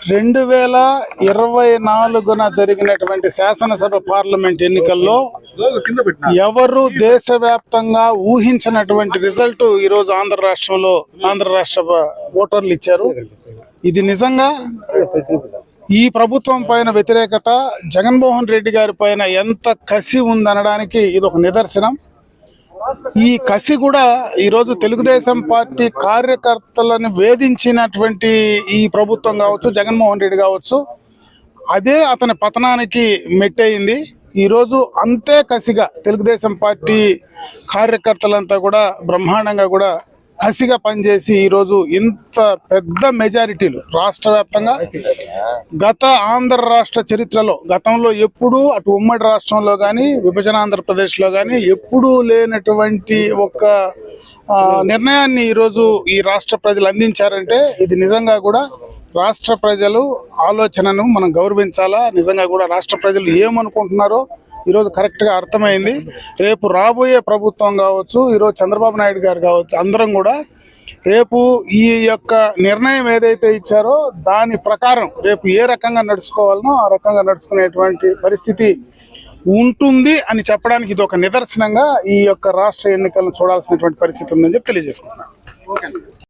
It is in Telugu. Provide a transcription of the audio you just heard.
2024 జరిగినటువంటి శాసనసభ పార్లమెంట్ ఎన్నికల్లో ఎవరు దేశవ్యాప్తంగా ఊహించినటువంటి రిజల్ట్ ఈరోజు ఆంధ్ర రాష్ట్ర ఓటర్లు ఇచ్చారు. ఇది నిజంగా ఈ ప్రభుత్వం పైన వ్యతిరేకత, జగన్మోహన్ రెడ్డి గారి పైన ఎంత కసి ఉందనడానికి ఇది ఒక నిదర్శనం. ఈ కసి కూడా ఈరోజు తెలుగుదేశం పార్టీ కార్యకర్తలను వేధించినటువంటి ఈ ప్రభుత్వం కావచ్చు, జగన్మోహన్ రెడ్డి కావచ్చు, అదే అతని పతనానికి మెట్టయింది. ఈరోజు అంతే కసిగా తెలుగుదేశం పార్టీ కార్యకర్తలంతా కూడా బ్రహ్మాండంగా కూడా కసిగా పనిచేసి ఈరోజు ఇంత పెద్ద మెజారిటీలు రాష్ట్ర వ్యాప్తంగా గత ఆంధ్ర రాష్ట్ర చరిత్రలో గతంలో ఎప్పుడూ అటు ఉమ్మడి రాష్ట్రంలో కానీ విభజన ఆంధ్రప్రదేశ్లో కానీ ఎప్పుడూ లేనటువంటి ఒక నిర్ణయాన్ని ఈరోజు ఈ రాష్ట్ర ప్రజలు అందించారంటే ఇది నిజంగా కూడా రాష్ట్ర ప్రజలు ఆలోచనను మనం గౌరవించాలా. నిజంగా కూడా రాష్ట్ర ప్రజలు ఏమనుకుంటున్నారో ఈరోజు కరెక్ట్గా అర్థమైంది. రేపు రాబోయే ప్రభుత్వం కావచ్చు, ఈరోజు చంద్రబాబు నాయుడు గారు కావచ్చు, అందరం కూడా రేపు ఈ యొక్క నిర్ణయం ఏదైతే ఇచ్చారో దాని ప్రకారం రేపు ఏ రకంగా నడుచుకోవాలనో ఆ రకంగా నడుచుకునేటువంటి పరిస్థితి ఉంటుంది అని చెప్పడానికి ఇది ఒక నిదర్శనంగా ఈ యొక్క రాష్ట్ర ఎన్నికలను చూడాల్సినటువంటి పరిస్థితి ఉందని చెప్పి తెలియజేసుకున్నాను.